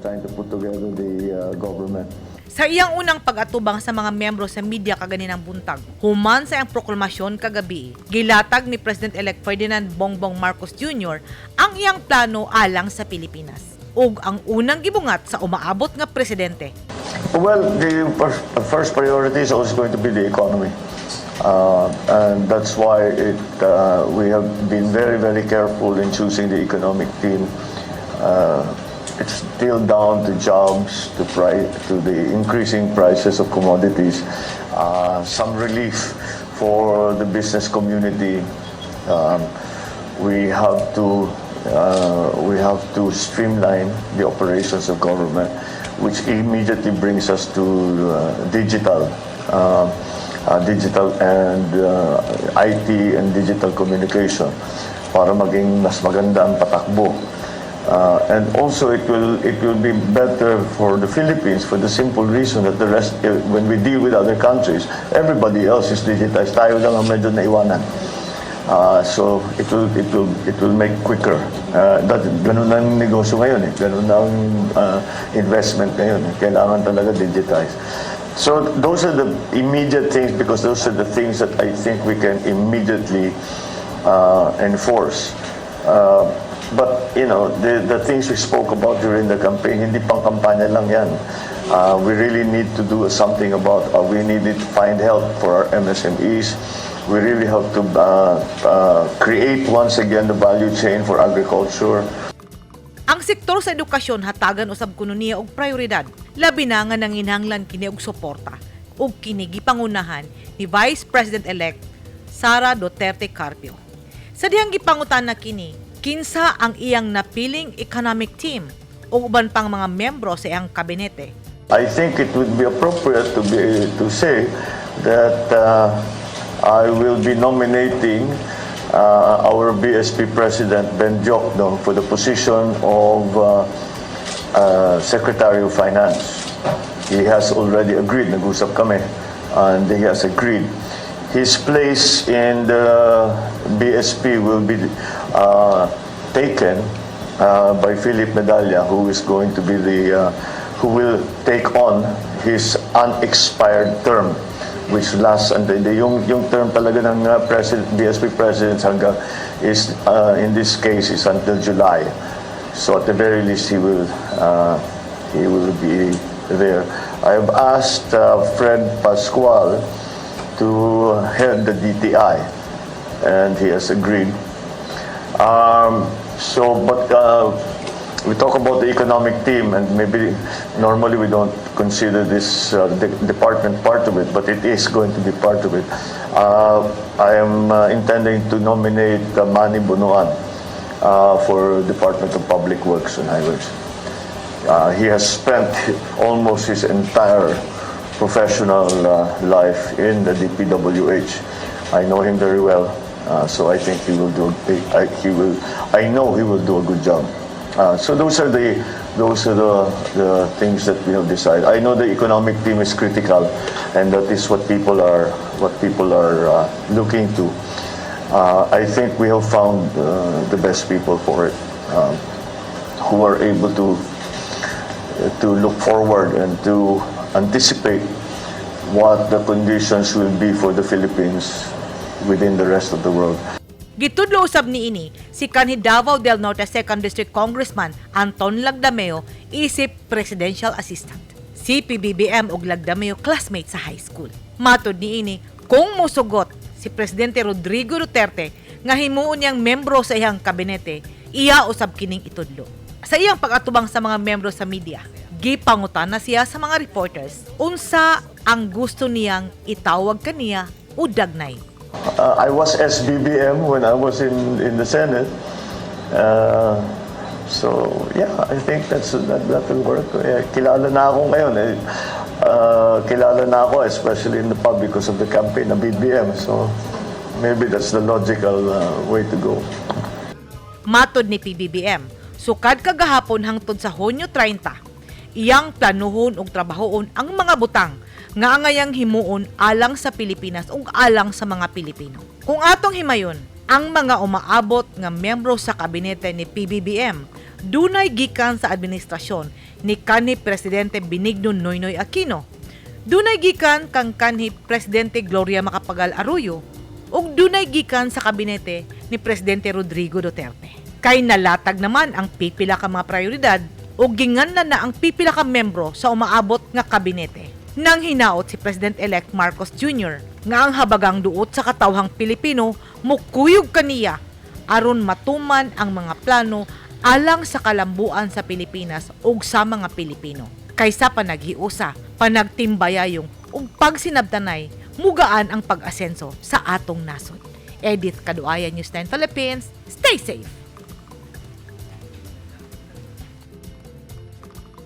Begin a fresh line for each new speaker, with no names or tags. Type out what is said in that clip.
Trying to put together the government.
Sa iyang unang pag-atubang sa mga miyembro sa media kaganinang buntag, human sa iyang proklamasyon kagabi, gilatag ni President-elect Ferdinand Bongbong Marcos Jr. ang iyang plano alang sa Pilipinas ug ang unang gibungat sa umaabot nga presidente.
Well, the first priority is always going to be the economy. And that's why we have been very, very careful in choosing the economic team. It's still down to jobs, to the increasing prices of commodities, some relief for the business community. We have to streamline the operations of government, which immediately brings us to digital and IT and digital communication para maging mas maganda ang patakbo. And also it will be better for the Philippines for the simple reason that the rest, when we deal with other countries, everybody else is digitized. Tayo lang ang medyo naiwanan. So it will make quicker. Ganun ang negosyo ngayon eh. Ganun ang investment ngayon eh. Kailangan talaga digitize. So those are the immediate things because those are the things that I think we can immediately enforce. But, you know, the things we spoke about during the campaign, hindi pang kampanya lang yan. We really need to do something about, we need to find help for our MSMEs. We really have to create once again the value chain for agriculture.
Ang sektor sa edukasyon hatagan usab kuno niya og prioridad. Labi na nga nanginhanglan kini og suporta ug kini gipangunahan ni Vice President-elect Sara Duterte Carpio. Sa dihang gipangutan na kini, kinsa ang iyang napiling economic team o uban pang mga miyembro sa iyang kabinete.
I think it would be appropriate to say that I will be nominating our BSP President Ben Diokno for the position of Secretary of Finance. He has already agreed, nag-usap kami, and he has agreed. His place in the BSP will be taken by Philip Medalla, who is going to be who will take on his unexpired term, which lasts until yung term talaga ng BSP President hanggang is in this case is until July. So at the very least he will be there. I have asked Fred Pascual to head the DTI, and he has agreed. We talk about the economic team, and maybe normally we don't consider this department part of it, but it is going to be part of it. I am intending to nominate Manny Bunuan for Department of Public Works and Highways. He has spent almost his entire professional life in the DPWH. I know him very well, so I think he will do. I know he will do a good job. So those are the things that we have decided. I know the economic team is critical, and that is what people are looking to. I think we have found the best people for it, who are able to look forward and to anticipate what the conditions will be for the Philippines within the rest of the world.
Gitudlo usab niini si kanhi Davao del Norte 2nd District Congressman Anton Lagdameo isip presidential assistant. Si PBBM og Lagdameo classmate sa high school. Matud niini kung mosugot si Presidente Rodrigo Duterte nga himuon niyang membro sa iyang kabinete, iya usab kining itudlo. Sa iyang pag-atubang sa mga membro sa media, gipangutan na siya sa mga reporters unsa ang gusto niyang itawag kaniya o dagnay.
I was SBBM when I was in the Senate. So yeah, I think that will work. Kilala na ako ngayon. Kilala na ako, especially in the public because of the campaign na BBM. So maybe that's the logical way to go.
Matod ni PBBM, sukad kagahapon hangtod sa Hunyo 30, iyang planuhon og trabahoon ang mga butang nga angayang himuon alang sa Pilipinas ug alang sa mga Pilipino. Kung atong himayon, ang mga umaabot nga miyembro sa kabinete ni PBBM dunay gikan sa administrasyon ni kanhi Presidente Benigno Noynoy Aquino, dunay gikan kang kanhi Presidente Gloria Macapagal Arroyo, ug dunay gikan sa kabinete ni Presidente Rodrigo Duterte. Kay nalatag naman ang pipila ka mga prioridad ug ginganlan na ang pipila ka membro sa umaabot nga kabinete. Nang hinaot si President-elect Marcos Jr. nga ang habagang duot sa katawhang Pilipino mukuyog kaniya aron matuman ang mga plano alang sa kalambuan sa Pilipinas ug sa mga Pilipino. Kaysa panaghiusa, panagtimbayayong ug pagsinabtanay, mugaan ang pag-asenso sa atong nasod. Edith Kaduayan, News 9 Philippines. Stay safe!